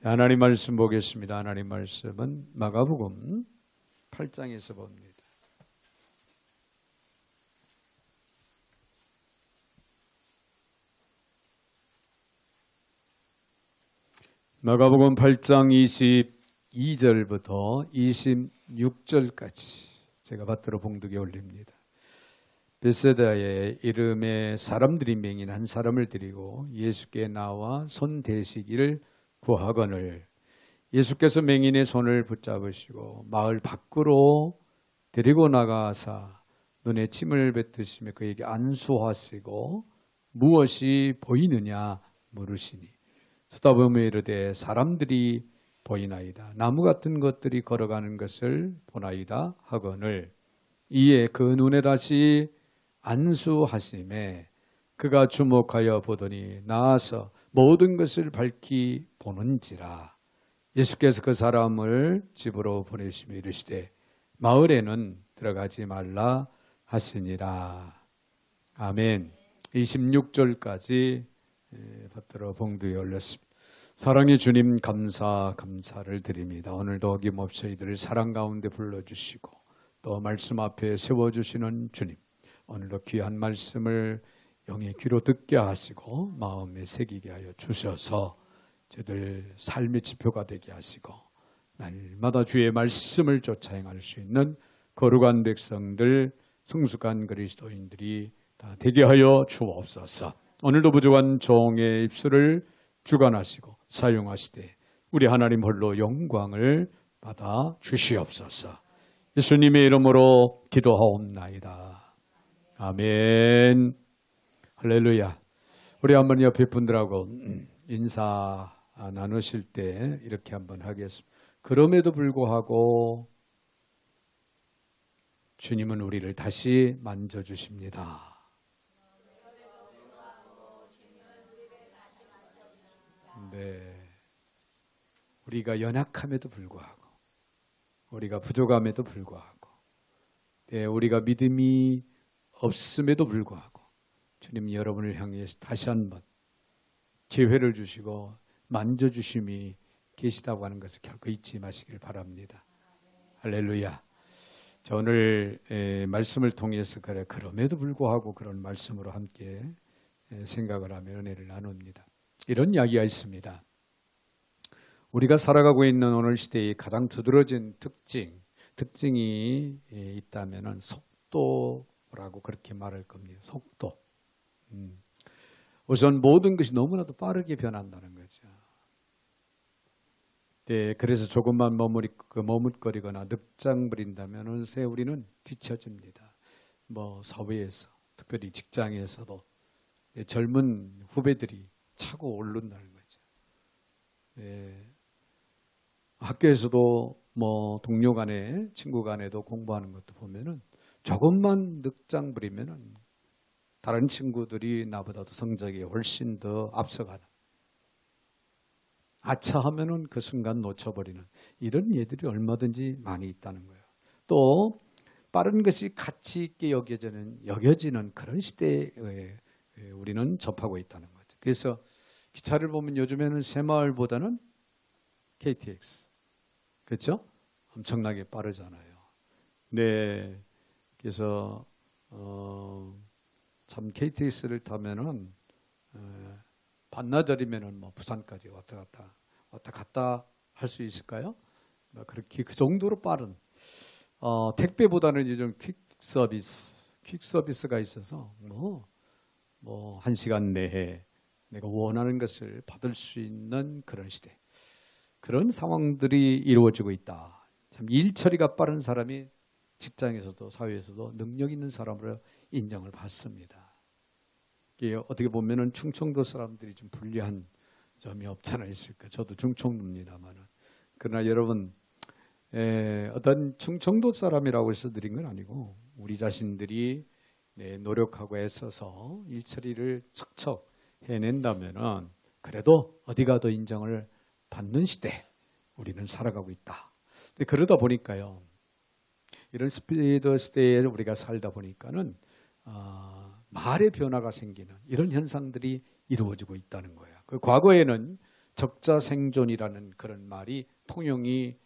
하나님 말씀 보겠습니다. 하나님 말씀은 마가복음 8장에서 봅니다. 마가복음 8장 22절부터 26절까지 제가 받들어 봉독에 올립니다. 벳세다의 이름에 사람들이 맹인 한 사람을 데리고 예수께 나와 손 대시기를 구하거늘 예수께서 맹인의 손을 붙잡으시고 마을 밖으로 데리고 나가사 눈에 침을 뱉으시며 그에게 안수하시고 무엇이 보이느냐 물으시니 수다보며 이르되 사람들이 보이나이다. 나무 같은 것들이 걸어가는 것을 보나이다 하거늘 이에 그 눈에 다시 안수하심에 그가 주목하여 보더니 나아서 모든 것을 밝히 보는지라. 예수께서 그 사람을 집으로 보내시며 이르시되 마을에는 들어가지 말라 하시니라. 아멘. 26절까지 받들어 봉두에 올렸습니다. 사랑의 주님 감사를 드립니다. 오늘도 어김없이 이들을 사랑 가운데 불러주시고 또 말씀 앞에 세워주시는 주님, 오늘도 귀한 말씀을 영의 귀로 듣게 하시고 마음에 새기게 하여 주셔서 저들 삶의 지표가 되게 하시고 날마다 주의 말씀을 쫓아 행할 수 있는 거룩한 백성들, 성숙한 그리스도인들이 다 되게 하여 주옵소서. 오늘도 부족한 종의 입술을 주관하시고 사용하시되 우리 하나님 홀로 영광을 받아 주시옵소서. 예수님의 이름으로 기도하옵나이다. 아멘. 할렐루야. 우리 한번 옆에 분들하고 인사 나누실 때 이렇게 한번 하겠습니다. 그럼에도 불구하고 주님은 우리를 다시 만져주십니다. 네. 우리가 연약함에도 불구하고, 우리가 부족함에도 불구하고, 네, 우리가 믿음이 없음에도 불구하고, 주님 여러분을 향해서 다시 한번 기회를 주시고 만져주심이 계시다고 하는 것을 결코 잊지 마시길 바랍니다. 할렐루야. 자, 오늘 말씀을 통해서 그럼에도 불구하고 그런 말씀으로 함께 생각을 하며 은혜를 나눕니다. 이런 이야기가 있습니다. 우리가 살아가고 있는 오늘 시대의 가장 두드러진 특징이 있다면 속도라고 그렇게 말할 겁니다. 속도. 우선 모든 것이 너무나도 빠르게 변한다는 거죠. 네, 그래서 조금만 머뭇거리거나 늑장 부린다면 어느새 우리는 뒤처집니다. 사회에서, 특별히 직장에서도 젊은 후배들이 차고 오른다는 거죠. 네, 학교에서도 동료 간에, 친구 간에도 공부하는 것도 보면은 조금만 늑장 부리면은 다른 친구들이 나보다도 성적이 훨씬 더 앞서가는, 아차 하면은 그 순간 놓쳐버리는 이런 예들이 얼마든지 많이 있다는 거예요. 또 빠른 것이 가치 있게 여겨지는 그런 시대에 우리는 접하고 있다는 거죠. 그래서 기차를 보면 요즘에는 새마을보다는 KTX, 그렇죠? 엄청나게 빠르잖아요. 네, 그래서 참 KTX를 타면은 반나절이면은 부산까지 왔다 갔다 할 수 있을까요? 그렇게 그 정도로 빠른 택배보다는 이제 좀 퀵 서비스가 있어서 1시간 내에 내가 원하는 것을 받을 수 있는 그런 시대, 그런 상황들이 이루어지고 있다. 참 일 처리가 빠른 사람이 직장에서도 사회에서도 능력 있는 사람으로 인정을 받습니다. 이게 어떻게 보면은 충청도 사람들이 좀 불리한 점이 없잖아 있을까. 저도 충청도입니다만은. 그러나 여러분, 어떤 충청도 사람이라고 해서 드린 건 아니고 우리 자신들이 노력하고 애써서 일처리를 척척 해낸다면은 그래도 어디 가도 인정을 받는 시대 우리는 살아가고 있다. 근데 그러다 보니까요, 이런 스피드 시대에 우리가 살다 보니까는 말의 변화가 생기는 이런 현상들이 이루어지고 있다는 거예요. 그 과거에는 적자생존이라는 그런 말이 통용이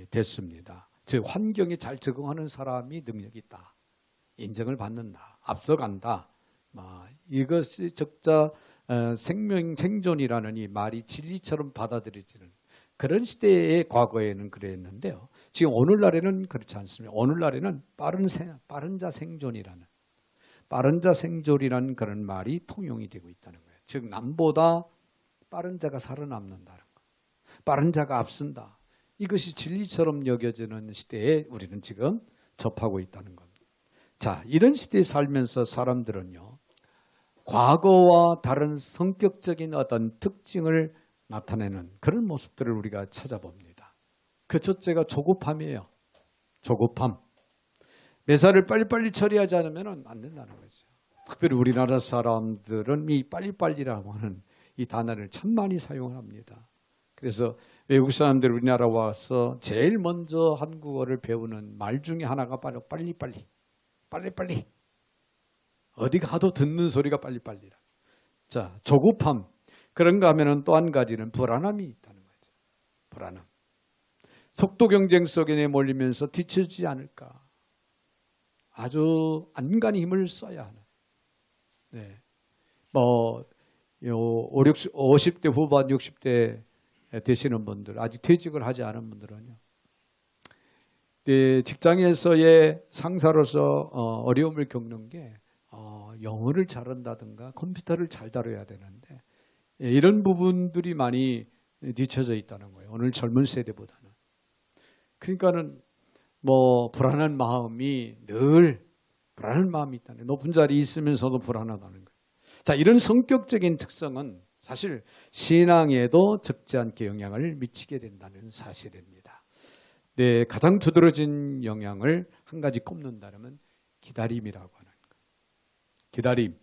됐습니다. 즉 환경에 잘 적응하는 사람이 능력이 있다. 인정을 받는다. 앞서간다. 이것이 적자 생존이라는 이 말이 진리처럼 받아들여지는 그런 시대의 과거에는 그랬는데요. 지금 오늘날에는 그렇지 않습니다. 오늘날에는 빠른 자 생존이라는 그런 말이 통용이 되고 있다는 거예요. 즉 남보다 빠른 자가 살아남는다는 거. 빠른 자가 앞선다. 이것이 진리처럼 여겨지는 시대에 우리는 지금 접하고 있다는 겁니다. 자, 이런 시대에 살면서 사람들은요. 과거와 다른 성격적인 어떤 특징을 나타내는 그런 모습들을 우리가 찾아봅니다. 그 첫째가 조급함이에요. 조급함. 매사를 빨리빨리 처리하지 않으면 안 된다는 거죠. 특별히 우리나라 사람들은 이 빨리빨리라고 하는 이 단어를 참 많이 사용을 합니다. 그래서 외국 사람들 우리나라 와서 제일 먼저 한국어를 배우는 말 중에 하나가 바로 빨리빨리. 어디 가도 듣는 소리가 빨리빨리라. 자, 조급함. 그런가 하면 또 한 가지는 불안함이 있다는 거죠. 불안함. 속도 경쟁 속에 내몰리면서 뒤처지지 않을까. 아주 안간히 힘을 써야 하는. 네. 50대 후반, 60대 되시는 분들, 아직 퇴직을 하지 않은 분들은요. 네, 직장에서의 상사로서 어려움을 겪는 게 영어를 잘한다든가 컴퓨터를 잘 다뤄야 되는데 이런 부분들이 많이 뒤쳐져 있다는 거예요. 오늘 젊은 세대보다는. 그러니까는 불안한 마음이 늘 불안한 마음이 있다는 거예요. 높은 자리에 있으면서도 불안하다는 거예요. 자, 이런 성격적인 특성은 사실 신앙에도 적지 않게 영향을 미치게 된다는 사실입니다. 네, 가장 두드러진 영향을 한 가지 꼽는다면 기다림이라고 하는 거예요.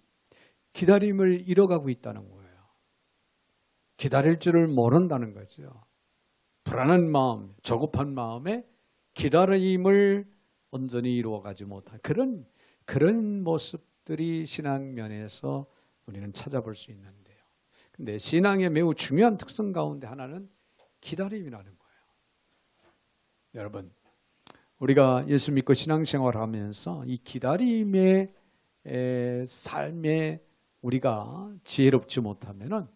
기다림을 잃어가고 있다는 거예요. 기다릴 줄을 모른다는 거죠. 불안한 마음, 조급한 마음에 기다림을 온전히 이루어가지 못한 그런 모습들이 신앙 면에서 우리는 찾아볼 수 있는데요. 근데 신앙의 매우 중요한 특성 가운데 하나는 기다림이라는 거예요. 여러분, 우리가 예수 믿고 신앙생활을 하면서 이 기다림의 삶에 우리가 지혜롭지 못하면은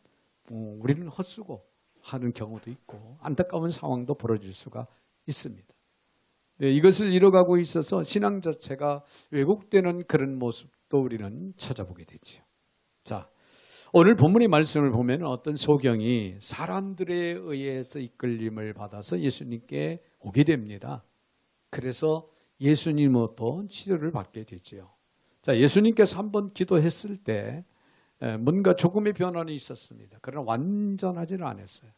우리는 헛수고 하는 경우도 있고 안타까운 상황도 벌어질 수가 있습니다. 네, 이것을 이뤄가고 있어서 신앙 자체가 왜곡되는 그런 모습도 우리는 찾아보게 되죠. 자, 오늘 본문의 말씀을 보면 어떤 소경이 사람들에 의해서 이끌림을 받아서 예수님께 오게 됩니다. 그래서 예수님으로부터 치료를 받게 되죠. 자, 예수님께서 한번 기도했을 때 뭔가 조금의 변화는 있었습니다. 그러나 완전하지는 않았어요.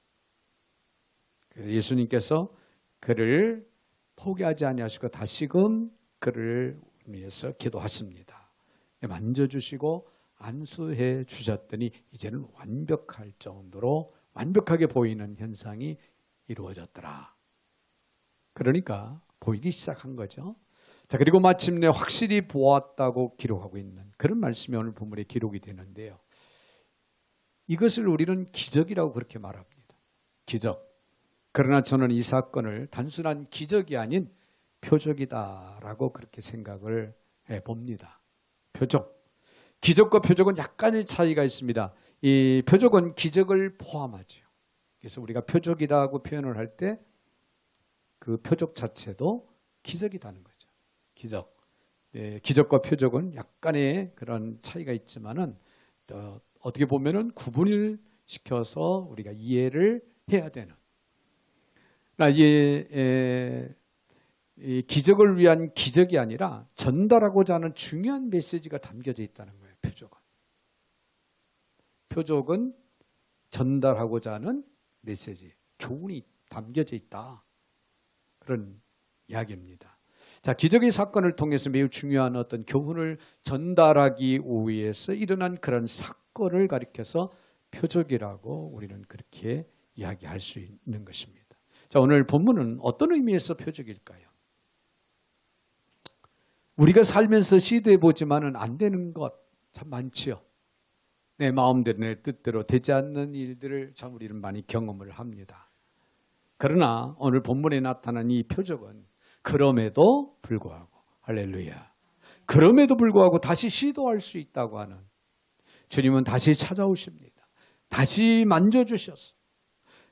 예수님께서 그를 포기하지 아니하시고 다시금 그를 위해서 기도하십니다. 만져주시고 안수해 주셨더니 이제는 완벽할 정도로 완벽하게 보이는 현상이 이루어졌더라. 그러니까 보이기 시작한 거죠. 자, 그리고 마침내 확실히 보았다고 기록하고 있는 그런 말씀이 오늘 본문에 기록이 되는데요. 이것을 우리는 기적이라고 그렇게 말합니다. 기적. 그러나 저는 이 사건을 단순한 기적이 아닌 표적이다라고 그렇게 생각을 해봅니다. 표적. 기적과 표적은 약간의 차이가 있습니다. 이 표적은 기적을 포함하죠. 그래서 우리가 표적이라고 표현을 할 때 그 표적 자체도 기적이라는 거죠. 기적. 네, 기적과 표적은 약간의 그런 차이가 있지만은 어떻게 보면은 구분을 시켜서 우리가 이해를 해야 되는. 이 기적을 위한 기적이 아니라 전달하고자 하는 중요한 메시지가 담겨져 있다는 거예요. 표적은 전달하고자 하는 메시지, 교훈이 담겨져 있다. 그런 이야기입니다. 자, 기적의 사건을 통해서 매우 중요한 어떤 교훈을 전달하기 위해서 일어난 그런 사건을 가리켜서 표적이라고 우리는 그렇게 이야기할 수 있는 것입니다. 자, 오늘 본문은 어떤 의미에서 표적일까요? 우리가 살면서 시도해 보지만은 안 되는 것 참 많지요. 내 마음대로 내 뜻대로 되지 않는 일들을 참 우리는 많이 경험을 합니다. 그러나 오늘 본문에 나타난 이 표적은 그럼에도 불구하고, 할렐루야, 그럼에도 불구하고 다시 시도할 수 있다고 하는, 주님은 다시 찾아오십니다. 다시 만져주셔서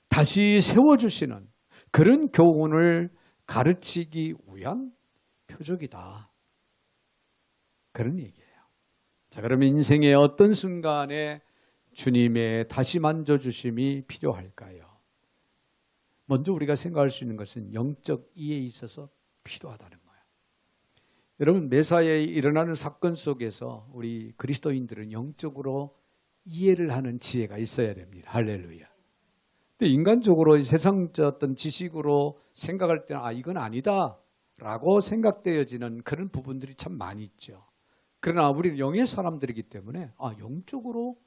다시 세워주시는 그런 교훈을 가르치기 위한 표적이다, 그런 얘기예요. 자, 그러면 인생의 어떤 순간에 주님의 다시 만져주심이 필요할까요? 먼저 우리가 생각할 수 있는 것은 영적 이해에 있어서 필요하다는 거예요. 여러분, 매사에 일어나는 사건 속에서 우리 그리스도인들은 영적으로 이해를 하는 지혜가 있어야 됩니다. 할렐루야. 근데 인간적으로 세상적 어떤 지식으로 생각할 때는 이건 아니다 라고 생각되어지는 그런 부분들이 참 많이 있죠. 그러나 우리는 영의 사람들이기 때문에 영적으로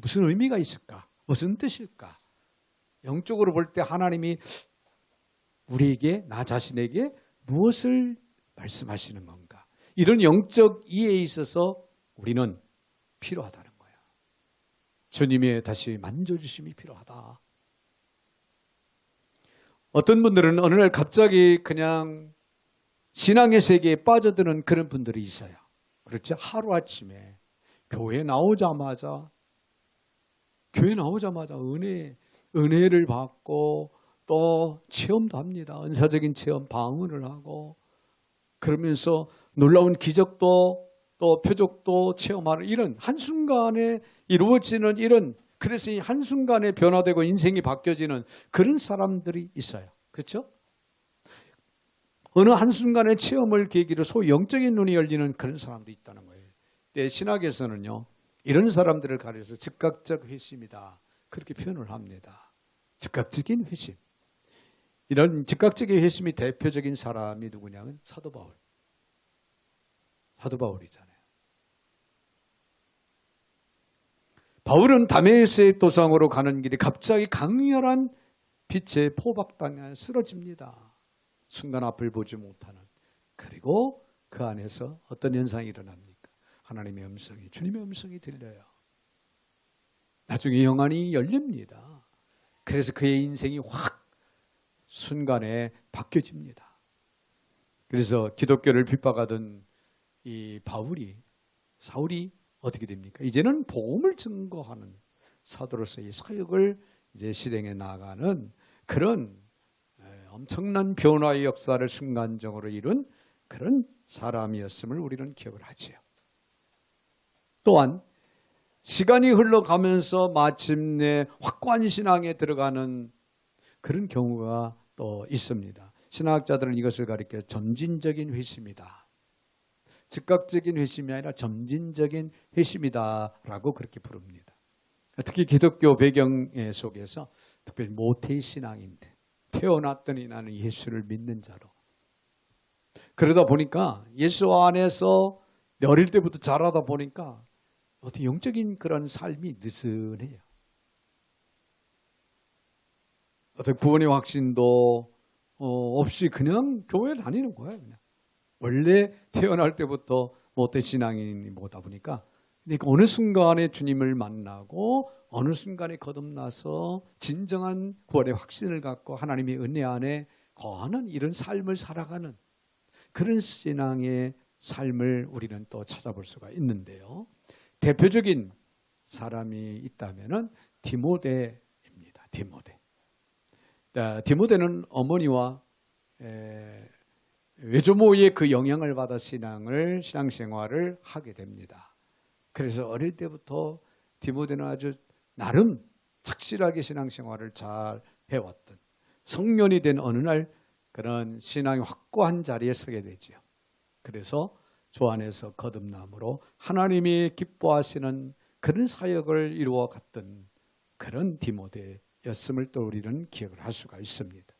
무슨 의미가 있을까? 무슨 뜻일까? 영적으로 볼 때 하나님이 우리에게, 나 자신에게 무엇을 말씀하시는 건가? 이런 영적 이해에 있어서 우리는 필요하다는 거예요. 주님의 다시 만져주심이 필요하다. 어떤 분들은 어느 날 갑자기 그냥 신앙의 세계에 빠져드는 그런 분들이 있어요. 그렇죠? 하루아침에 교회 나오자마자 은혜를 받고 또 체험도 합니다. 은사적인 체험, 방언을 하고, 그러면서 놀라운 기적도 또 표적도 체험하는, 이런 한순간에 이루어지는, 이런, 그래서 이 한순간에 변화되고 인생이 바뀌어지는 그런 사람들이 있어요. 그렇죠? 어느 한순간의 체험을 계기로 소위 영적인 눈이 열리는 그런 사람도 있다는 거예요. 근데 신학에서는요, 이런 사람들을 가려서 즉각적 회심이다, 그렇게 표현을 합니다. 즉각적인 회심. 이런 즉각적인 회심이 대표적인 사람이 누구냐면 사도 바울. 사도 바울이잖아요. 바울은 다메섹 도상으로 가는 길에 갑자기 강렬한 빛에 포박당해 쓰러집니다. 순간 앞을 보지 못하는. 그리고 그 안에서 어떤 현상이 일어납니까? 하나님의 음성이, 주님의 음성이 들려요. 나중에 영안이 열립니다. 그래서 그의 인생이 확 순간에 바뀌어집니다. 그래서 기독교를 핍박하던 이 사울이 어떻게 됩니까? 이제는 복음을 증거하는 사도로서의 사역을 이제 실행해 나가는 그런 엄청난 변화의 역사를 순간적으로 이룬 그런 사람이었음을 우리는 기억을 하지요. 또한 시간이 흘러가면서 마침내 확고한 신앙에 들어가는 그런 경우가 또 있습니다. 신학자들은 이것을 가리켜 점진적인 회심이다. 즉각적인 회심이 아니라 점진적인 회심이다라고 그렇게 부릅니다. 특히 기독교 배경 속에서 특별히 모태신앙인들, 태어났더니 나는 예수를 믿는 자로, 그러다 보니까 예수 안에서 어릴 때부터 자라다 보니까 어떻게 영적인 그런 삶이 느슨해요. 어떤 구원의 확신도 없이 그냥 교회 다니는 거예요. 그냥. 원래 태어날 때부터 모태신앙인이다 보니까, 그러니까 어느 순간에 주님을 만나고 어느 순간에 거듭나서 진정한 구원의 확신을 갖고 하나님의 은혜 안에 거하는 이런 삶을 살아가는 그런 신앙의 삶을 우리는 또 찾아볼 수가 있는데요. 대표적인 사람이 있다면은 디모데입니다. 디모데는 어머니와 외조모의 그 영향을 받아 신앙생활을 하게 됩니다. 그래서 어릴 때부터 디모데는 아주 나름 착실하게 신앙생활을 잘 해왔던, 성년이 된 어느 날 그런 신앙이 확고한 자리에 서게 되죠. 그래서 주 안에서 거듭남으로 하나님이 기뻐하시는 그런 사역을 이루어 갔던 그런 디모데였음을 또 우리는 기억을 할 수가 있습니다.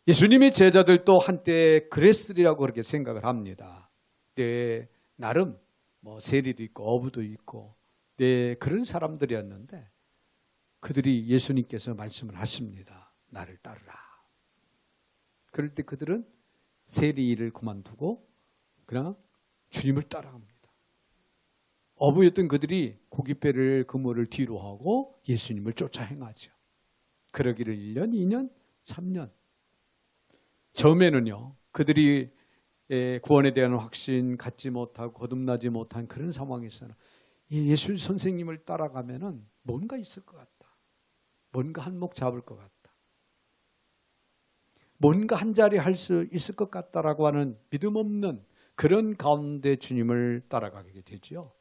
예수님의 제자들도 한때 그랬으리라고 그렇게 생각을 합니다. 나름 세리도 있고 어부도 있고 그런 사람들이었는데, 그들이 예수님께서 말씀을 하십니다. 나를 따르라. 그럴 때 그들은 세리 일을 그만두고 그냥 주님을 따라갑니다. 어부였던 그들이 고깃배를 그물을 뒤로 하고 예수님을 쫓아 행하죠. 그러기를 1년, 2년, 3년. 처음에는요, 그들이 구원에 대한 확신 갖지 못하고 거듭나지 못한 그런 상황에서는 예수 선생님을 따라가면은 뭔가 있을 것 같다. 뭔가 한몫 잡을 것 같다. 뭔가 한 자리 할 수 있을 것 같다라고 하는 믿음 없는 그런 가운데 주님을 따라가게 되죠.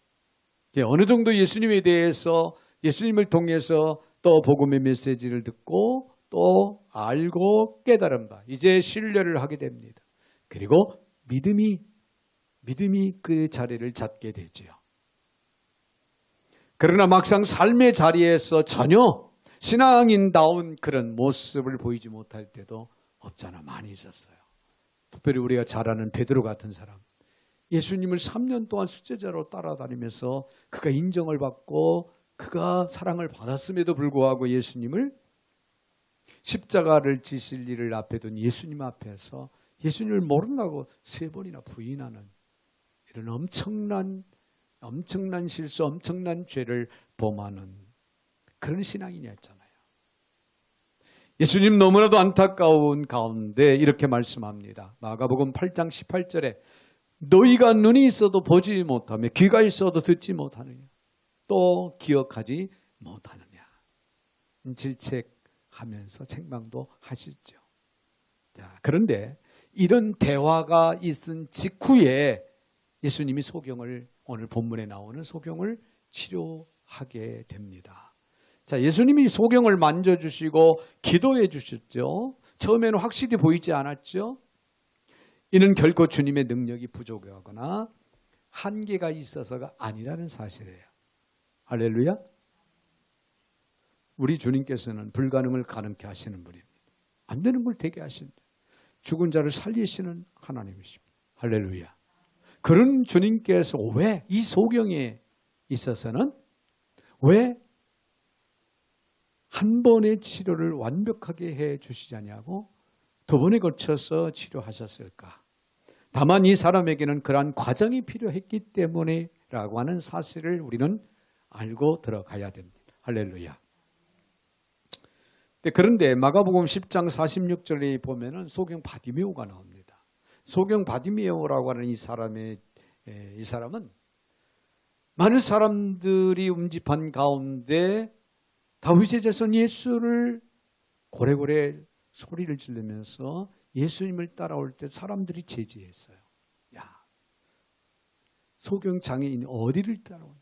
어느 정도 예수님에 대해서 예수님을 통해서 또 복음의 메시지를 듣고 또 알고 깨달은 바 이제 신뢰를 하게 됩니다. 그리고 믿음이 그 자리를 잡게 되죠. 그러나 막상 삶의 자리에서 전혀 신앙인다운 그런 모습을 보이지 못할 때도 없잖아. 많이 있었어요. 특별히 우리가 잘 아는 베드로 같은 사람. 예수님을 3년 동안 수제자로 따라다니면서 그가 인정을 받고 그가 사랑을 받았음에도 불구하고 예수님을 십자가를 지실 일을 앞에 둔 예수님 앞에서 예수님을 모른다고 3번이나 부인하는 이런 엄청난 실수, 엄청난 죄를 범하는 그런 신앙인이었잖아요. 예수님 너무나도 안타까운 가운데 이렇게 말씀합니다. 마가복음 8장 18절에 너희가 눈이 있어도 보지 못하며 귀가 있어도 듣지 못하느냐 또 기억하지 못하느냐 질책하면서 책망도 하시죠. 자, 그런데 이런 대화가 있은 직후에 예수님이 소경을 오늘 본문에 나오는 소경을 치료하게 됩니다. 자, 예수님이 소경을 만져주시고 기도해 주셨죠. 처음에는 확실히 보이지 않았죠. 이는 결코 주님의 능력이 부족하거나 한계가 있어서가 아니라는 사실이에요. 할렐루야. 우리 주님께서는 불가능을 가능케 하시는 분입니다. 안 되는 걸 되게 하신다. 죽은 자를 살리시는 하나님이십니다. 할렐루야. 그런 주님께서 왜 이 소경에 있어서는 왜 한 번의 치료를 완벽하게 해 주시지 않냐고 2번에 걸쳐서 치료하셨을까? 다만 이 사람에게는 그러한 과정이 필요했기 때문이라고 하는 사실을 우리는 알고 들어가야 됩니다. 할렐루야. 그런데 마가복음 10장 46절에 보면은 소경 바디메오가 나옵니다. 소경 바디메오라고 하는 이 사람은 많은 사람들이 음집한 가운데 다윗의 자손 예수를 고래고래 소리를 지르면서 예수님을 따라올 때 사람들이 제지했어요. 야, 소경 장애인이 어디를 따라오냐?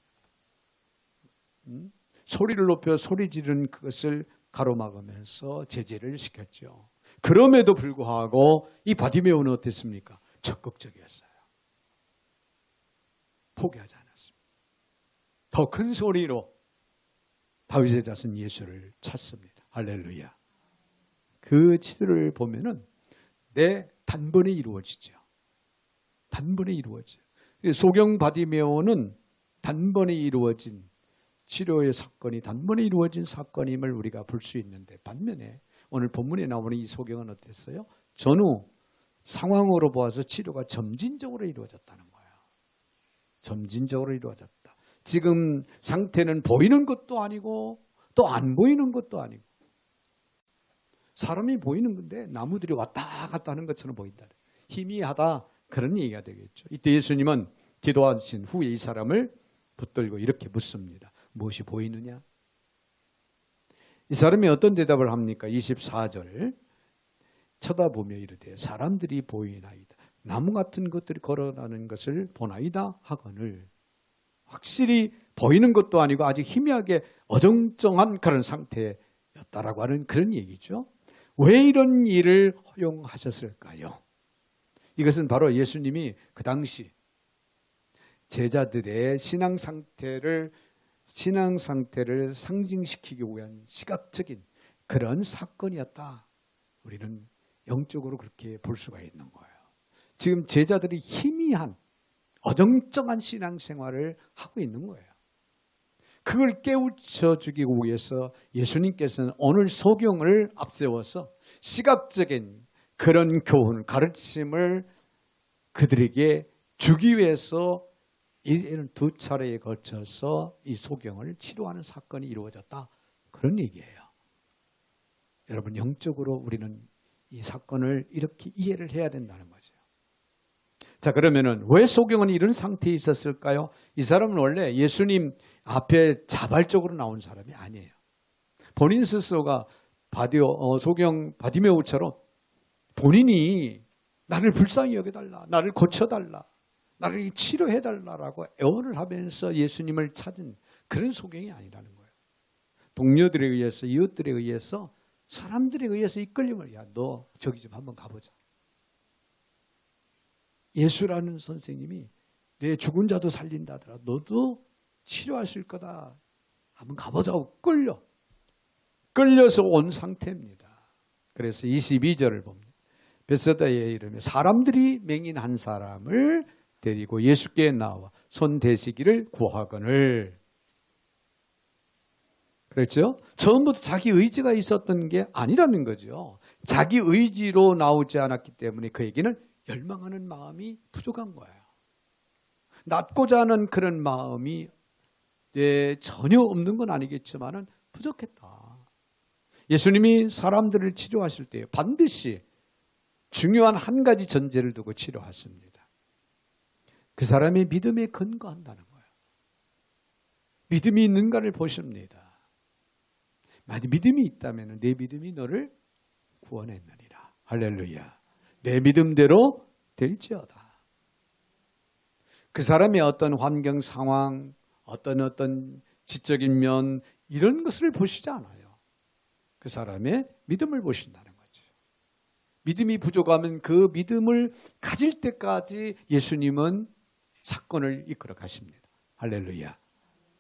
소리를 높여 소리 지르는 그것을 가로막으면서 제재를 시켰죠. 그럼에도 불구하고 이 바디메오는 어땠습니까? 적극적이었어요. 포기하지 않았습니다. 더 큰 소리로 다윗의 자손 예수를 찾습니다. 할렐루야. 그 치료를 보면은 단번에 이루어지죠. 단번에 이루어져요. 소경 바디메오는 단번에 이루어진 치료의 사건이 단번에 이루어진 사건임을 우리가 볼 수 있는데 반면에 오늘 본문에 나오는 이 소경은 어땠어요? 전후 상황으로 보아서 치료가 점진적으로 이루어졌다는 거예요. 점진적으로 이루어졌다. 지금 상태는 보이는 것도 아니고 또 안 보이는 것도 아니고 사람이 보이는 건데 나무들이 왔다 갔다 하는 것처럼 보인다. 희미하다 그런 얘기가 되겠죠. 이때 예수님은 기도하신 후에 이 사람을 붙들고 이렇게 묻습니다. 무엇이 보이느냐? 이 사람이 어떤 대답을 합니까? 24절 쳐다보며 이르되 사람들이 보이나이다. 나무 같은 것들이 걸어가는 것을 보나이다 하거늘 확실히 보이는 것도 아니고 아직 희미하게 어정쩡한 그런 상태였다라고 하는 그런 얘기죠. 왜 이런 일을 허용하셨을까요? 이것은 바로 예수님이 그 당시 제자들의 신앙 상태를 상징시키기 위한 시각적인 그런 사건이었다. 우리는 영적으로 그렇게 볼 수가 있는 거예요. 지금 제자들이 희미한 어정쩡한 신앙생활을 하고 있는 거예요. 그걸 깨우쳐주기 위해서 예수님께서는 오늘 소경을 앞세워서 시각적인 그런 교훈을 가르침을 그들에게 주기 위해서 이런 두 차례에 걸쳐서 이 소경을 치료하는 사건이 이루어졌다. 그런 얘기예요. 여러분, 영적으로 우리는 이 사건을 이렇게 이해를 해야 된다는 거죠. 자, 그러면은 왜 소경은 이런 상태에 있었을까요? 이 사람은 원래 예수님 앞에 자발적으로 나온 사람이 아니에요. 본인 스스로가 소경 바디메오처럼 본인이 나를 불쌍히 여겨달라, 나를 고쳐달라, 나를 치료해달라라고 애원을 하면서 예수님을 찾은 그런 소경이 아니라는 거예요. 동료들에 의해서, 이웃들에 의해서, 사람들에 의해서 이끌림을, 야, 너 저기 좀 한번 가보자. 예수라는 선생님이 내 죽은 자도 살린다더라. 너도 치료하실 거다. 한번 가보자고 끌려서 온 상태입니다. 그래서 22절을 봅니다. 베세다에 이르며 사람들이 맹인 한 사람을 데리고 예수께 나와 손 대시기를 구하거늘. 그렇죠? 처음부터 자기 의지가 있었던 게 아니라는 거죠. 자기 의지로 나오지 않았기 때문에 그에게는 열망하는 마음이 부족한 거예요. 낫고자 하는 그런 마음이 전혀 없는 건 아니겠지만 부족했다. 예수님이 사람들을 치료하실 때 반드시 중요한 한 가지 전제를 두고 치료하십니다. 그 사람의 믿음에 근거한다는 거예요. 믿음이 있는가를 보십니다. 만약 믿음이 있다면 내 믿음이 너를 구원했느니라. 할렐루야. 내 믿음대로 될지어다. 그 사람의 어떤 환경 상황, 어떤 지적인 면 이런 것을 보시지 않아요. 그 사람의 믿음을 보신다는 거죠. 믿음이 부족하면 그 믿음을 가질 때까지 예수님은 사건을 이끌어 가십니다. 할렐루야.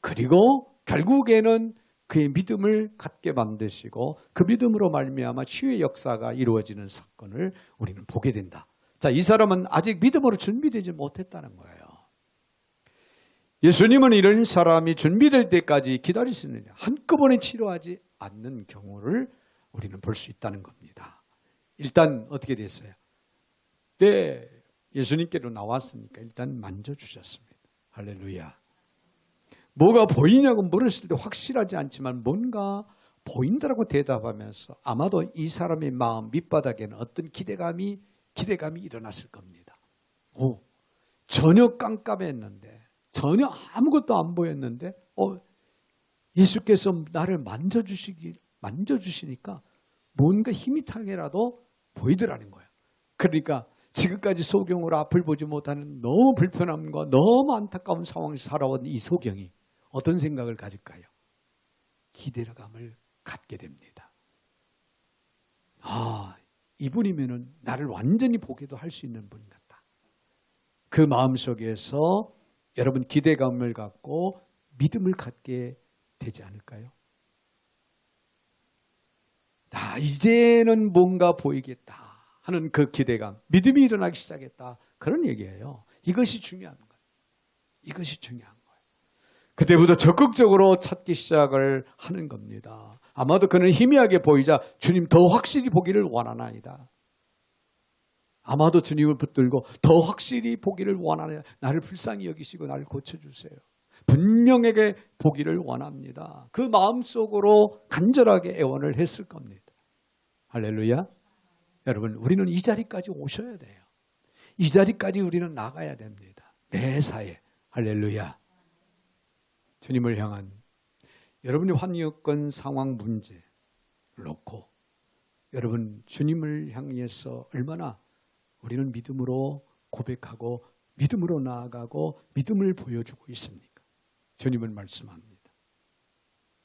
그리고 결국에는 그의 믿음을 갖게 만드시고 그 믿음으로 말미암아 치유의 역사가 이루어지는 사건을 우리는 보게 된다. 자, 이 사람은 아직 믿음으로 준비되지 못했다는 거예요. 예수님은 이런 사람이 준비될 때까지 기다리시느냐, 한꺼번에 치료하지 않는 경우를 우리는 볼 수 있다는 겁니다. 일단 어떻게 됐어요? 네, 예수님께로 나왔으니까 일단 만져주셨습니다. 할렐루야. 뭐가 보이냐고 물었을 때 확실하지 않지만 뭔가 보인다라고 대답하면서 아마도 이 사람의 마음 밑바닥에는 어떤 기대감이 일어났을 겁니다. 전혀 깜깜했는데, 전혀 아무것도 안 보였는데 예수께서 나를 만져주시니까 뭔가 희미하게라도 보이더라는 거예요. 그러니까 지금까지 소경으로 앞을 보지 못하는 너무 불편함과 너무 안타까운 상황에서 살아온 이 소경이 어떤 생각을 가질까요? 기대감을 갖게 됩니다. 이분이면은 나를 완전히 보게도 할 수 있는 분 같다. 그 마음속에서 여러분 기대감을 갖고 믿음을 갖게 되지 않을까요? 이제는 뭔가 보이겠다 하는 그 기대감, 믿음이 일어나기 시작했다. 그런 얘기예요. 이것이 중요한 거예요. 이것이 중요한 거예요. 그때부터 적극적으로 찾기 시작을 하는 겁니다. 아마도 그는 희미하게 보이자 주님 더 확실히 보기를 원하나이다. 아마도 주님을 붙들고 더 확실히 보기를 원하나이다. 나를 불쌍히 여기시고 나를 고쳐주세요. 분명하게 보기를 원합니다. 그 마음속으로 간절하게 애원을 했을 겁니다. 할렐루야. 여러분, 우리는 이 자리까지 오셔야 돼요. 이 자리까지 우리는 나가야 됩니다. 매사에. 할렐루야. 주님을 향한 여러분의 환경권 상황 문제를 놓고 여러분 주님을 향해서 얼마나 우리는 믿음으로 고백하고 믿음으로 나아가고 믿음을 보여주고 있습니까? 주님은 말씀합니다.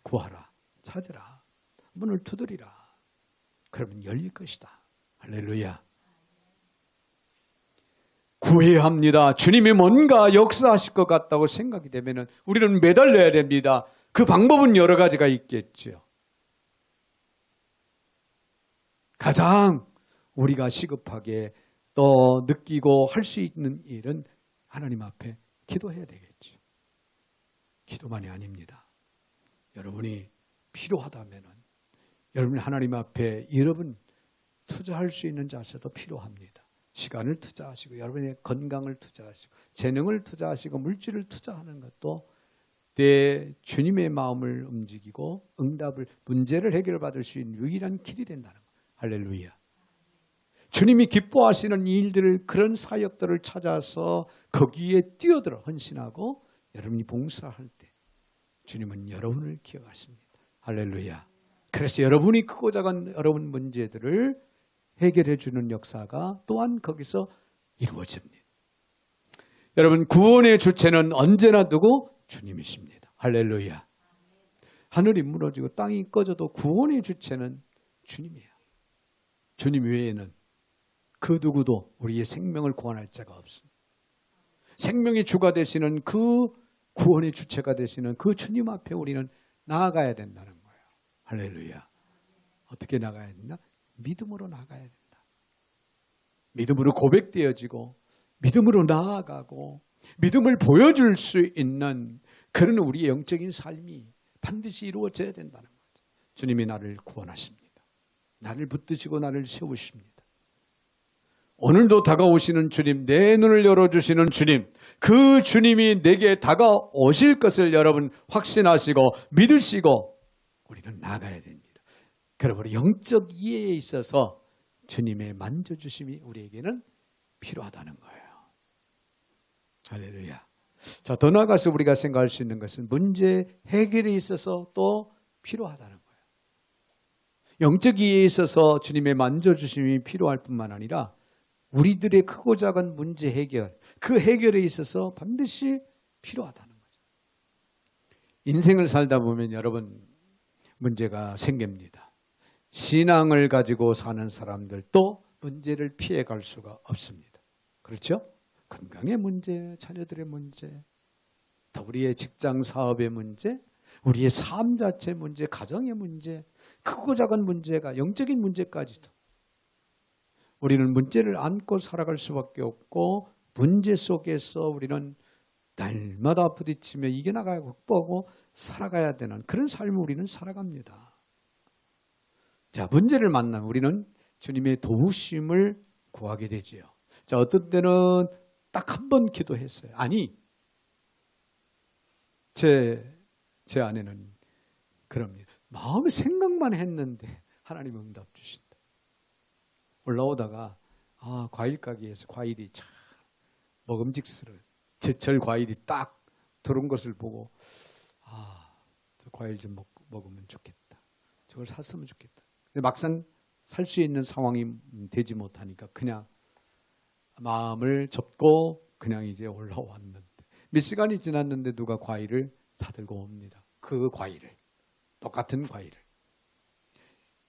구하라, 찾으라, 문을 두드리라. 그러면 열릴 것이다. 할렐루야. 구해야 합니다. 주님이 뭔가 역사하실 것 같다고 생각이 되면 우리는 매달려야 됩니다. 그 방법은 여러 가지가 있겠죠. 가장 우리가 시급하게 또 느끼고 할 수 있는 일은 하나님 앞에 기도해야 되겠죠. 기도만이 아닙니다. 여러분이 필요하다면 여러분이 하나님 앞에 여러분 투자할 수 있는 자세도 필요합니다. 시간을 투자하시고 여러분의 건강을 투자하시고 재능을 투자하시고 물질을 투자하는 것도 내 주님의 마음을 움직이고 응답을 문제를 해결받을 수 있는 유일한 길이 된다는 거예요. 할렐루야. 주님이 기뻐하시는 일들을 그런 사역들을 찾아서 거기에 뛰어들어 헌신하고 여러분이 봉사할 때 주님은 여러분을 기억하십니다. 할렐루야. 그래서 여러분이 크고 작은 여러분 문제들을 해결해 주는 역사가 또한 거기서 이루어집니다. 여러분 구원의 주체는 언제나 누구? 주님이십니다. 할렐루야. 하늘이 무너지고 땅이 꺼져도 구원의 주체는 주님이에요. 주님 외에는 그 누구도 우리의 생명을 구원할 자가 없습니다. 생명의 주가 되시는 그 구원의 주체가 되시는 그 주님 앞에 우리는 나아가야 된다는 거예요. 할렐루야. 어떻게 나가야 되나? 믿음으로 나가야 된다. 믿음으로 고백되어지고 믿음으로 나아가고 믿음을 보여줄 수 있는 그런 우리의 영적인 삶이 반드시 이루어져야 된다는 거죠. 주님이 나를 구원하십니다. 나를 붙드시고 나를 세우십니다. 오늘도 다가오시는 주님, 내 눈을 열어주시는 주님, 그 주님이 내게 다가오실 것을 여러분 확신하시고 믿으시고 우리는 나가야 됩니다. 그러므로 우리 영적 이해에 있어서 주님의 만져주심이 우리에게는 필요하다는 거예요. 할렐루야. 자, 더 나아가서 우리가 생각할 수 있는 것은 문제 해결에 있어서 또 필요하다는 거예요. 영적 이해에 있어서 주님의 만져주심이 필요할 뿐만 아니라 우리들의 크고 작은 문제 해결, 그 해결에 있어서 반드시 필요하다는 거죠. 인생을 살다 보면 여러분 문제가 생깁니다. 신앙을 가지고 사는 사람들도 문제를 피해갈 수가 없습니다. 그렇죠? 건강의 문제, 자녀들의 문제, 또 우리의 직장 사업의 문제, 우리의 삶 자체 문제, 가정의 문제, 크고 작은 문제가 영적인 문제까지도 우리는 문제를 안고 살아갈 수밖에 없고 문제 속에서 우리는 날마다 부딪히며 이겨나가고 극복하고 살아가야 되는 그런 삶을 우리는 살아갑니다. 자, 문제를 만나면 우리는 주님의 도우심을 구하게 되지요. 자, 어떤 때는 딱 한 번 기도했어요. 아니, 제 아내는 그럽니다. 마음에 생각만 했는데 하나님 응답 주신다. 올라오다가 과일 가게에서 과일이 참 먹음직스러워요. 제철 과일이 딱 들어온 것을 보고 저 과일 좀 먹으면 좋겠다. 저걸 샀으면 좋겠다. 근데 막상 살 수 있는 상황이 되지 못하니까 그냥 마음을 접고 그냥 이제 올라왔는데 몇 시간이 지났는데 누가 과일을 사들고 옵니다. 그 과일을, 똑같은 과일을.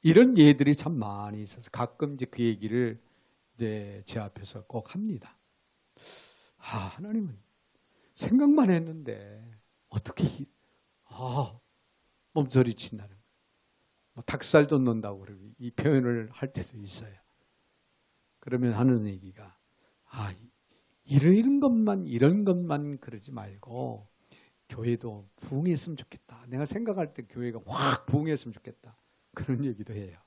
이런 예들이 참 많이 있어서 가끔 이제 그 얘기를 이제 제 앞에서 꼭 합니다. 하나님은 생각만 했는데 어떻게 몸서리친다는 거예요. 뭐 닭살도 논다고 그러고 이 표현을 할 때도 있어요. 그러면 하는 얘기가 이런 것만 그러지 말고 교회도 부흥했으면 좋겠다. 내가 생각할 때 교회가 확 부흥했으면 좋겠다. 그런 얘기도 해요.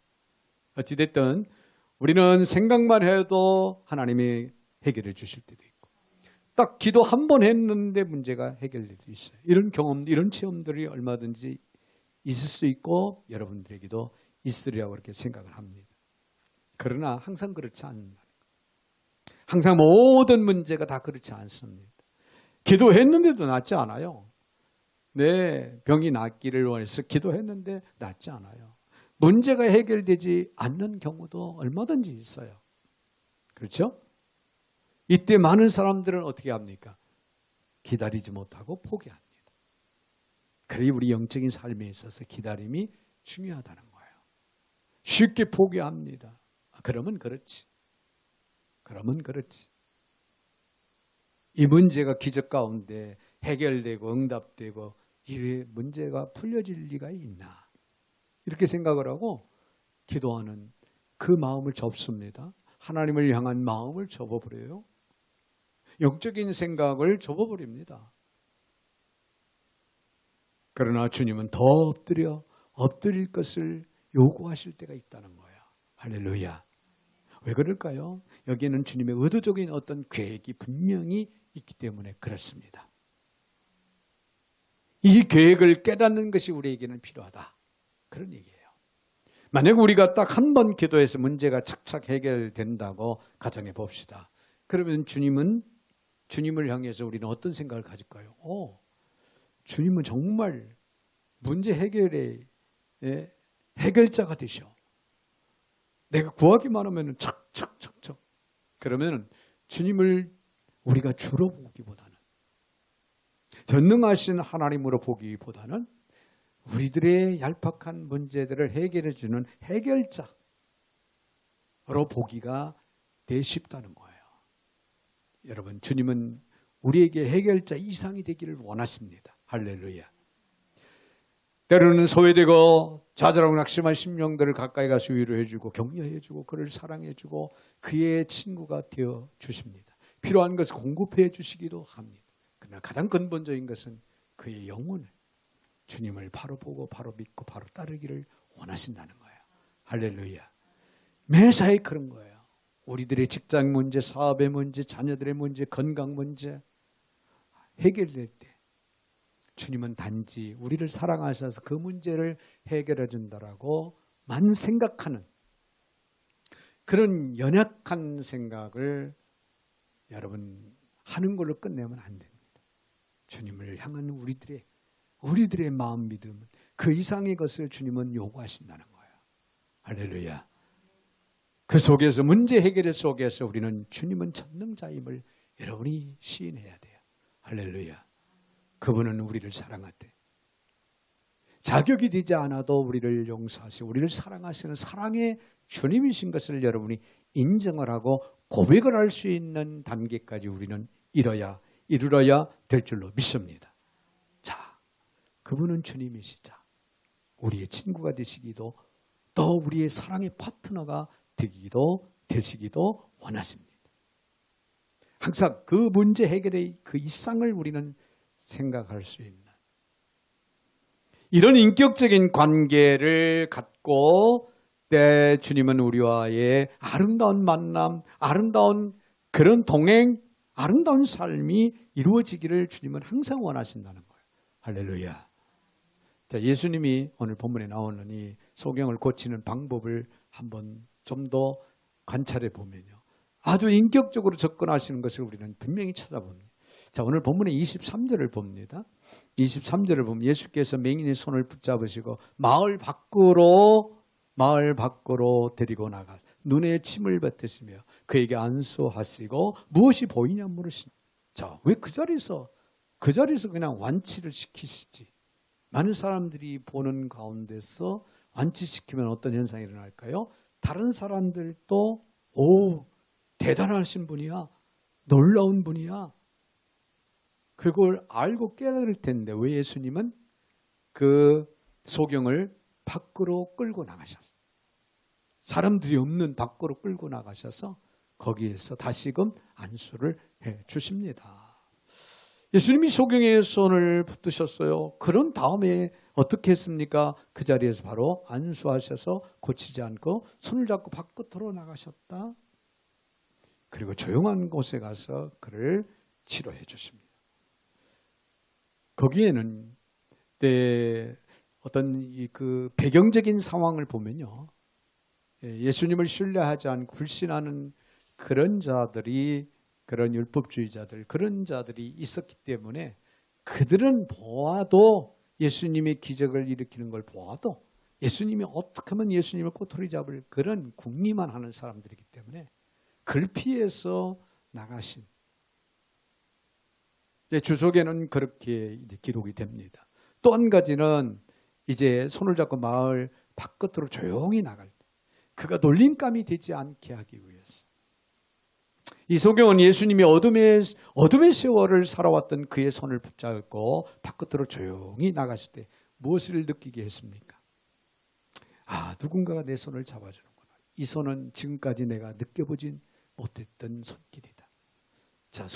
어찌됐든 우리는 생각만 해도 하나님이 해결해 주실 때도 있고 딱 기도 한 번 했는데 문제가 해결될 때도 있어요. 이런 경험, 이런 체험들이 얼마든지 있을 수 있고 여러분들에게도 있으리라고 그렇게 생각을 합니다. 그러나 항상 그렇지 않는다. 항상 모든 문제가 다 그렇지 않습니다. 기도했는데도 낫지 않아요. 내 병이 낫기를 원해서 기도했는데 낫지 않아요. 문제가 해결되지 않는 경우도 얼마든지 있어요. 그렇죠? 이때 많은 사람들은 어떻게 합니까? 기다리지 못하고 포기합니다. 그래 우리 영적인 삶에 있어서 기다림이 중요하다는 거예요. 쉽게 포기합니다. 그러면 그렇지. 이 문제가 기적 가운데 해결되고 응답되고 이 문제가 풀려질 리가 있나. 이렇게 생각을 하고 기도하는 그 마음을 접습니다. 하나님을 향한 마음을 접어버려요. 영적인 생각을 접어버립니다. 그러나 주님은 더 엎드릴 것을 요구하실 때가 있다는 거예요. 할렐루야. 왜 그럴까요? 여기에는 주님의 의도적인 어떤 계획이 분명히 있기 때문에 그렇습니다. 이 계획을 깨닫는 것이 우리에게는 필요하다. 그런 얘기예요. 만약 우리가 딱 한 번 기도해서 문제가 착착 해결된다고 가정해 봅시다. 그러면 주님을 향해서 우리는 어떤 생각을 가질까요? 주님은 정말 문제 해결의 해결자가 되셔. 내가 구하기만 하면 척척척척. 그러면 주님을 우리가 주로 보기보다는, 전능하신 하나님으로 보기보다는 우리들의 얄팍한 문제들을 해결해 주는 해결자로 보기가 더 쉽다는 거예요. 여러분, 주님은 우리에게 해결자 이상이 되기를 원하십니다. 할렐루야. 때로는 소외되고 좌절하고 낙심한 심령들을 가까이 가서 위로해주고 격려해주고 그를 사랑해주고 그의 친구가 되어 주십니다. 필요한 것을 공급해 주시기도 합니다. 그러나 가장 근본적인 것은 그의 영혼을, 주님을 바로 보고 바로 믿고 바로 따르기를 원하신다는 거예요. 할렐루야. 매사에 그런 거예요. 우리들의 직장 문제, 사업의 문제, 자녀들의 문제, 건강 문제 해결될 때 주님은 단지 우리를 사랑하셔서 그 문제를 해결해 준다라고만 생각하는 그런 연약한 생각을 여러분 하는 걸로 끝내면 안 됩니다. 주님을 향한 우리들의 마음 믿음은 그 이상의 것을 주님은 요구하신다는 거예요. 할렐루야. 그 속에서, 문제 해결의 속에서 우리는 주님은 전능자임을 여러분이 시인해야 돼요. 할렐루야. 그분은 우리를 사랑하되 자격이 되지 않아도 우리를 용서하시고 우리를 사랑하시는 사랑의 주님이신 것을 여러분이 인정을 하고 고백을 할 수 있는 단계까지 우리는 이르러야 될 줄로 믿습니다. 자, 그분은 주님이시자 우리의 친구가 되시기도, 또 우리의 사랑의 파트너가 되시기도 원하십니다. 항상 그 문제 해결의 그 이상을 우리는 생각할 수 있는 이런 인격적인 관계를 갖고 때 주님은 우리와의 아름다운 만남, 아름다운 그런 동행, 아름다운 삶이 이루어지기를 주님은 항상 원하신다는 거예요. 할렐루야. 자, 예수님이 오늘 본문에 나오는 이 소경을 고치는 방법을 한번 좀 더 관찰해 보면요, 아주 인격적으로 접근하시는 것을 우리는 분명히 찾아봅니다. 자, 오늘 본문의 23절을 봅니다. 23절을 보면 예수께서 맹인의 손을 붙잡으시고 마을 밖으로 데리고 나가 눈에 침을 뱉으시며 그에게 안수하시고 무엇이 보이냐 물으시니. 자, 왜 그 자리에서 그냥 완치를 시키시지? 많은 사람들이 보는 가운데서 완치시키면 어떤 현상이 일어날까요? 다른 사람들도 대단하신 분이야, 놀라운 분이야, 그걸 알고 깨달을 텐데 왜 예수님은 그 소경을 밖으로 끌고 나가셨어요? 사람들이 없는 밖으로 끌고 나가셔서 거기에서 다시금 안수를 해 주십니다. 예수님이 소경의 손을 붙드셨어요. 그런 다음에 어떻게 했습니까? 그 자리에서 바로 안수하셔서 고치지 않고 손을 잡고 밖으로 나가셨다. 그리고 조용한 곳에 가서 그를 치료해 주십니다. 거기에는 어떤 그 배경적인 상황을 보면요, 예수님을 신뢰하지 않고 불신하는 그런 자들이, 그런 율법주의자들, 그런 자들이 있었기 때문에 그들은 보아도, 예수님의 기적을 일으키는 걸 보아도 예수님이 어떻게 하면 예수님을 꼬투리 잡을 그런 궁리만 하는 사람들이기 때문에 그를 피해서 나가신, 주석에는 그렇게 이제 기록이 됩니다. 또 한 가지는 이제 손을 잡고 마을 바깥으로 조용히 나갈 때 그가 놀림감이 되지 않게 하기 위해서, 이 소경은 예수님이 어둠의 세월을 살아왔던 그의 손을 붙잡고 바깥으로 조용히 나가실 때 무엇을 느끼게 했습니까? 누군가가 내 손을 잡아주는구나. 이 손은 지금까지 내가 느껴보진 못했던 손길이다. 자,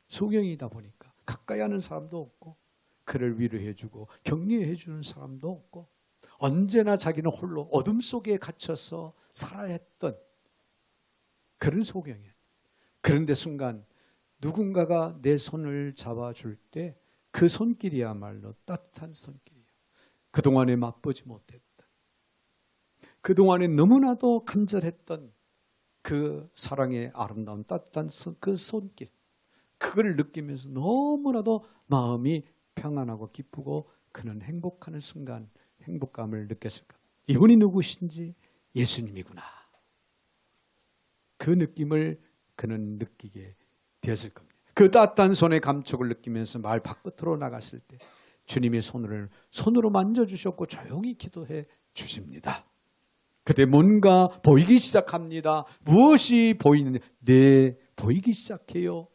소경이다 보니까 가까이 하는 사람도 없고 그를 위로해주고 격려해주는 사람도 없고 언제나 자기는 홀로 어둠 속에 갇혀서 살아야 했던 그런 소경이에요. 그런데 순간 누군가가 내 손을 잡아줄 때 그 손길이야말로 따뜻한 손길이에요. 그동안에 맛보지 못했던, 그동안에 너무나도 간절했던 그 사랑의 아름다운 따뜻한 그 손길, 그걸 느끼면서 너무나도 마음이 평안하고 기쁘고 그는 행복하는 순간 행복감을 느꼈을 겁니다. 이분이 누구신지 예수님이구나. 그 느낌을 그는 느끼게 되었을 겁니다. 그 따뜻한 손의 감촉을 느끼면서 마을 바깥으로 나갔을 때 주님이 손으로 만져주셨고 조용히 기도해 주십니다. 그때 뭔가 보이기 시작합니다. 무엇이 보이느냐? 네, 보이기 시작해요.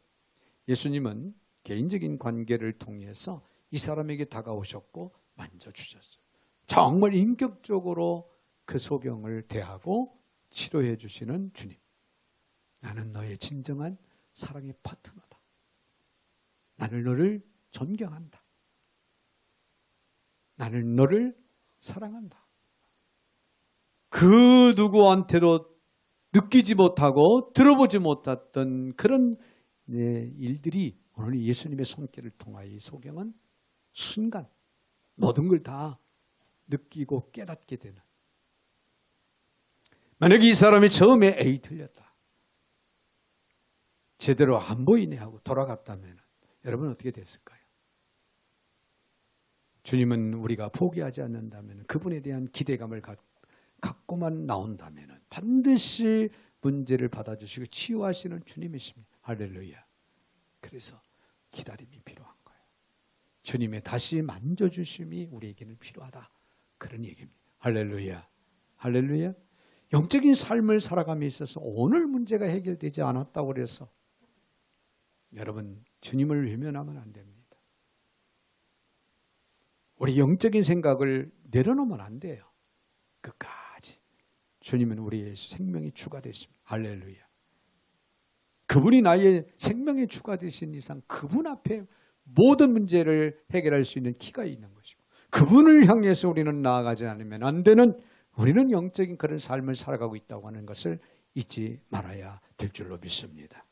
예수님은 개인적인 관계를 통해서 이 사람에게 다가오셨고 만져주셨어요. 정말 인격적으로 그 소경을 대하고 치료해 주시는 주님. 나는 너의 진정한 사랑의 파트너다. 나는 너를 존경한다. 나는 너를 사랑한다. 그 누구한테도 느끼지 못하고 들어보지 못했던 그런 일들이 오늘 예수님의 손길을 통하여 이 소경은 순간 모든 걸 다 느끼고 깨닫게 되는. 만약에 이 사람이 처음에 에이 틀렸다, 제대로 안 보이네 하고 돌아갔다면 여러분 어떻게 됐을까요? 주님은 우리가 포기하지 않는다면, 그분에 대한 기대감을 갖고만 나온다면 반드시 문제를 받아주시고 치유하시는 주님이십니다. 할렐루야. 그래서 기다림이 필요한 거예요. 주님의 다시 만져주심이 우리에게는 필요하다. 그런 얘기입니다. 할렐루야. 할렐루야. 영적인 삶을 살아감에 있어서 오늘 문제가 해결되지 않았다고 그래서 여러분 주님을 외면하면 안 됩니다. 우리 영적인 생각을 내려놓으면 안 돼요. 끝까지. 주님은 우리의 생명의 주가 되십니다. 할렐루야. 그분이 나의 생명의 주가 되신 이상 그분 앞에 모든 문제를 해결할 수 있는 키가 있는 것이고, 그분을 향해서 우리는 나아가지 않으면 안 되는, 우리는 영적인 그런 삶을 살아가고 있다고 하는 것을 잊지 말아야 될 줄로 믿습니다.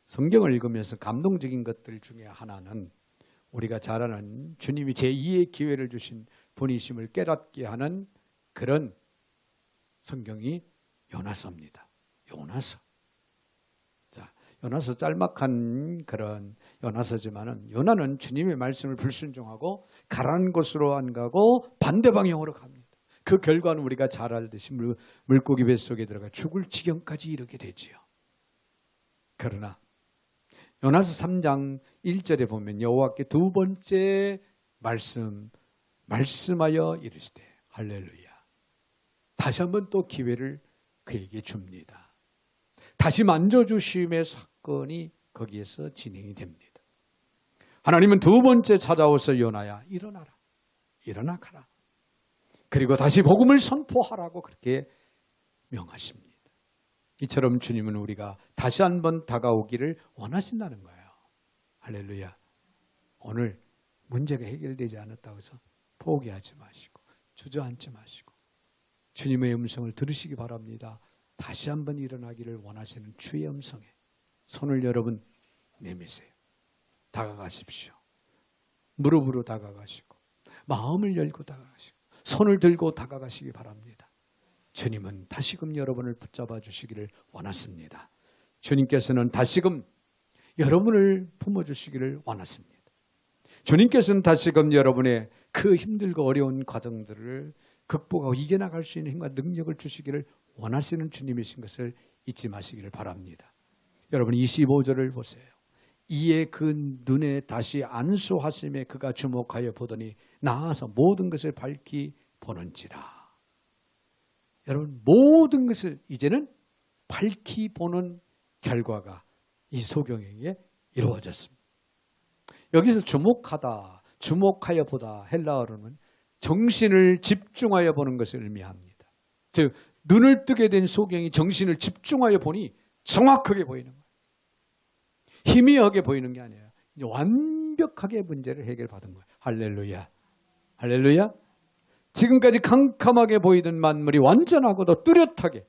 성경을 읽으면서 감동적인 것들 중에 하나는 우리가 잘 아는 주님이 제2의 기회를 주신 분이심을 깨닫게 하는 그런 성경이 요나서입니다. 요나서. 자, 요나서 짤막한 그런 요나서지만은, 요나는 주님의 말씀을 불순종하고 가라는 곳으로 안 가고 반대 방향으로 갑니다. 그 결과는 우리가 잘 알듯이 물고기 뱃속에 들어가 죽을 지경까지 이르게 되지요. 그러나 요나서 3장 1절에 보면 여호와께 두 번째 말씀하여 이르시되, 할렐루야. 다시 한번 또 기회를 그에게 줍니다. 다시 만져주심의 사건이 거기에서 진행이 됩니다. 하나님은 두 번째 찾아오서 요나야 일어나라. 일어나 가라. 그리고 다시 복음을 선포하라고 그렇게 명하십니다. 이처럼 주님은 우리가 다시 한번 다가오기를 원하신다는 거예요. 할렐루야. 오늘 문제가 해결되지 않았다고 해서 포기하지 마시고 주저앉지 마시고 주님의 음성을 들으시기 바랍니다. 다시 한번 일어나기를 원하시는 주의 음성에 손을 여러분 내미세요. 다가가십시오. 무릎으로 다가가시고 마음을 열고 다가가시고 손을 들고 다가가시기 바랍니다. 주님은 다시금 여러분을 붙잡아 주시기를 원하십니다. 주님께서는 다시금 여러분을 품어주시기를 원하십니다. 주님께서는 다시금 여러분의 그 힘들고 어려운 과정들을 극복하고 이겨나갈 수 있는 힘과 능력을 주시기를 원하시는 주님이신 것을 잊지 마시기를 바랍니다. 여러분 25절을 보세요. 이에 그 눈에 다시 안수하심에 그가 주목하여 보더니 나아서 모든 것을 밝히 보는지라. 여러분 모든 것을 이제는 밝히 보는 결과가 이 소경에게 이루어졌습니다. 여기서 주목하다, 주목하여 보다 헬라어로는 정신을 집중하여 보는 것을 의미합니다. 즉 눈을 뜨게 된 소경이 정신을 집중하여 보니 정확하게 보이는 거예요. 희미하게 보이는 게 아니에요. 완벽하게 문제를 해결받은 거예요. 할렐루야. 할렐루야. 지금까지 캄캄하게 보이던 만물이 완전하고도 뚜렷하게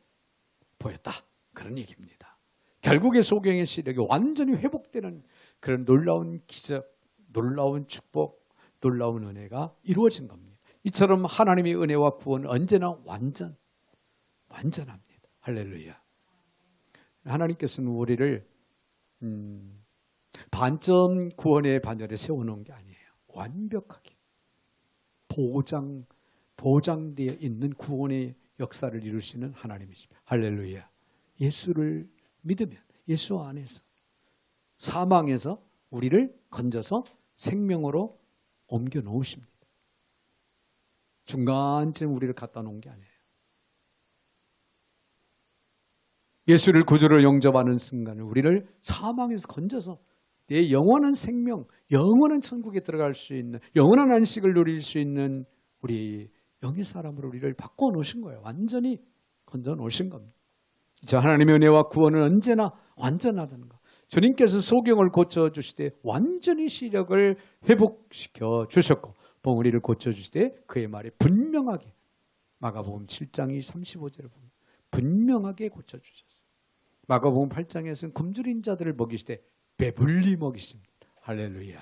보였다. 그런 얘기입니다. 결국에 소경의 시력이 완전히 회복되는 그런 놀라운 기적, 놀라운 축복, 놀라운 은혜가 이루어진 겁니다. 이처럼 하나님의 은혜와 구원은 언제나 완전합니다. 할렐루야. 하나님께서는 우리를 반점 구원의 반열에 세워놓은 게 아니에요. 완벽하게 보장되어 있는 구원의 역사를 이룰 수 있는 하나님이십니다. 할렐루야. 예수를 믿으면 예수 안에서 사망에서 우리를 건져서 생명으로 옮겨 놓으십니다. 중간쯤 우리를 갖다 놓은 게 아니에요. 예수를 구주로 영접하는 순간 우리를 사망에서 건져서 내 영원한 생명, 영원한 천국에 들어갈 수 있는, 영원한 안식을 누릴 수 있는 우리 영의 사람으로 우리를 바꿔놓으신 거예요. 완전히 건져놓으신 겁니다. 저 하나님의 은혜와 구원은 언제나 완전하다는 것. 주님께서 소경을 고쳐주시되 완전히 시력을 회복시켜 주셨고 봉우리를 고쳐주시되 그의 말에 분명하게 마가복음 7장 35절을 보면 분명하게 고쳐주셨어요. 마가복음 8장에서는 굶주린 자들을 먹이시되 배불리 먹이십니다. 할렐루야.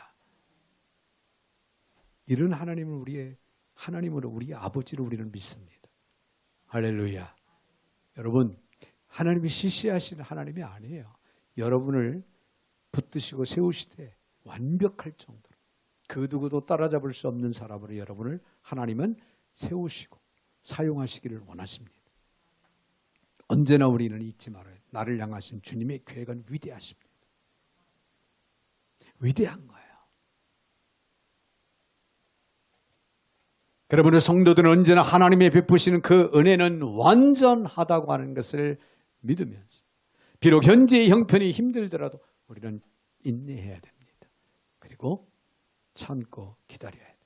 이런 하나님을 우리의 하나님으로 우리 아버지를 우리는 믿습니다. 할렐루야. 여러분, 하나님이 시시하시는 하나님이 아니에요. 여러분을 붙드시고 세우시되 완벽할 정도로 그 누구도 따라잡을 수 없는 사람으로 여러분을 하나님은 세우시고 사용하시기를 원하십니다. 언제나 우리는 잊지 말아요. 나를 향하신 주님의 계획은 위대하십니다. 위대한 거예요. 여러분의 성도들은 언제나 하나님의 베푸시는 그 은혜는 완전하다고 하는 것을 믿으면서 비록 현재의 형편이 힘들더라도 우리는 인내해야 됩니다. 그리고 참고 기다려야 돼요.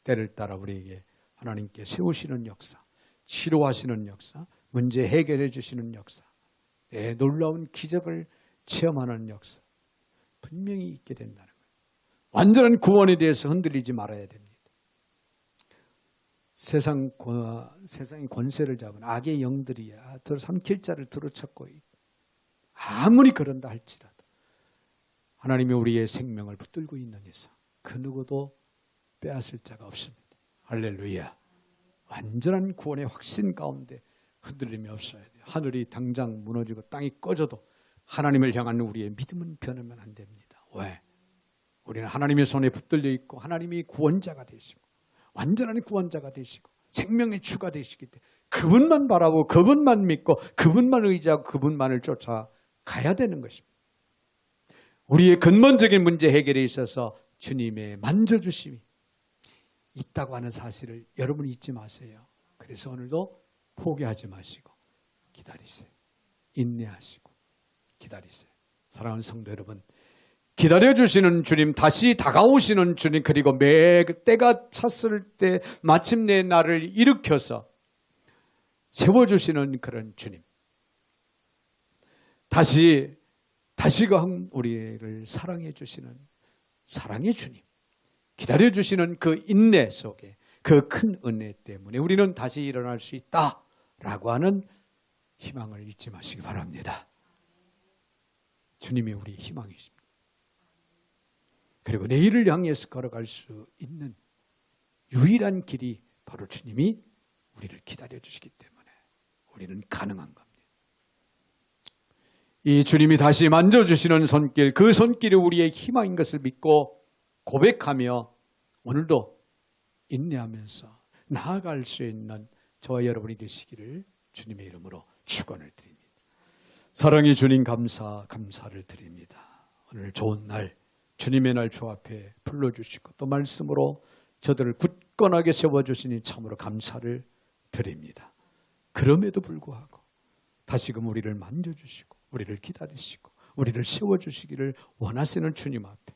때를 따라 우리에게 하나님께 세우시는 역사, 치료하시는 역사, 문제 해결해 주시는 역사, 내 놀라운 기적을 체험하는 역사 분명히 있게 된다는 거예요. 완전한 구원에 대해서 흔들리지 말아야 됩니다. 세상의 권세를 잡은 악의 영들이야 삼킬 자를 들어찾고 있고 아무리 그런다 할지라도 하나님이 우리의 생명을 붙들고 있는 이상 그 누구도 빼앗을 자가 없습니다. 할렐루야. 완전한 구원의 확신 가운데 흔들림이 없어야 돼요. 하늘이 당장 무너지고 땅이 꺼져도 하나님을 향한 우리의 믿음은 변하면 안 됩니다. 왜? 우리는 하나님의 손에 붙들려 있고 하나님이 구원자가 되시고 완전한 구원자가 되시고 생명의 주가 되시기 때문에 그분만 바라보고 그분만 믿고 그분만 의지하고 그분만을 쫓아가야 되는 것입니다. 우리의 근본적인 문제 해결에 있어서 주님의 만져주심이 있다고 하는 사실을 여러분 잊지 마세요. 그래서 오늘도 포기하지 마시고 기다리세요. 인내하시고 기다리세요. 사랑하는 성도 여러분, 기다려주시는 주님, 다시 다가오시는 주님, 그리고 매 때가 찼을 때 마침내 나를 일으켜서 세워주시는 그런 주님, 다시금 우리를 사랑해 주시는 사랑의 주님, 기다려주시는 그 인내 속에 그 큰 은혜 때문에 우리는 다시 일어날 수 있다라고 하는 희망을 잊지 마시기 바랍니다. 주님이 우리의 희망이십니다. 그리고 내일을 향해서 걸어갈 수 있는 유일한 길이 바로 주님이 우리를 기다려주시기 때문에 우리는 가능한 겁니다. 이 주님이 다시 만져주시는 손길, 그 손길이 우리의 희망인 것을 믿고 고백하며 오늘도 인내하면서 나아갈 수 있는 저와 여러분이 되시기를 주님의 이름으로 축원을 드립니다. 사랑의 주님 감사를 드립니다. 오늘 좋은 날 주님의 날 주 앞에 불러주시고 또 말씀으로 저들을 굳건하게 세워주시니 참으로 감사를 드립니다. 그럼에도 불구하고 다시금 우리를 만져주시고 우리를 기다리시고 우리를 세워주시기를 원하시는 주님 앞에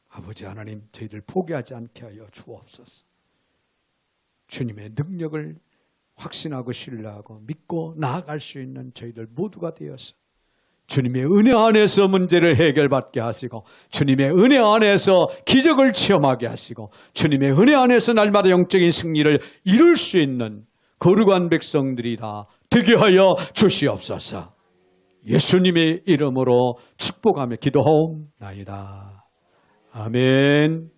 아버지 하나님, 저희들 포기하지 않게 하여 주옵소서. 주님의 능력을 확신하고 신뢰하고 믿고 나아갈 수 있는 저희들 모두가 되어서 주님의 은혜 안에서 문제를 해결받게 하시고 주님의 은혜 안에서 기적을 체험하게 하시고 주님의 은혜 안에서 날마다 영적인 승리를 이룰 수 있는 거룩한 백성들이 다 되게 하여 주시옵소서. 예수님의 이름으로 축복하며 기도하옵나이다. 아멘.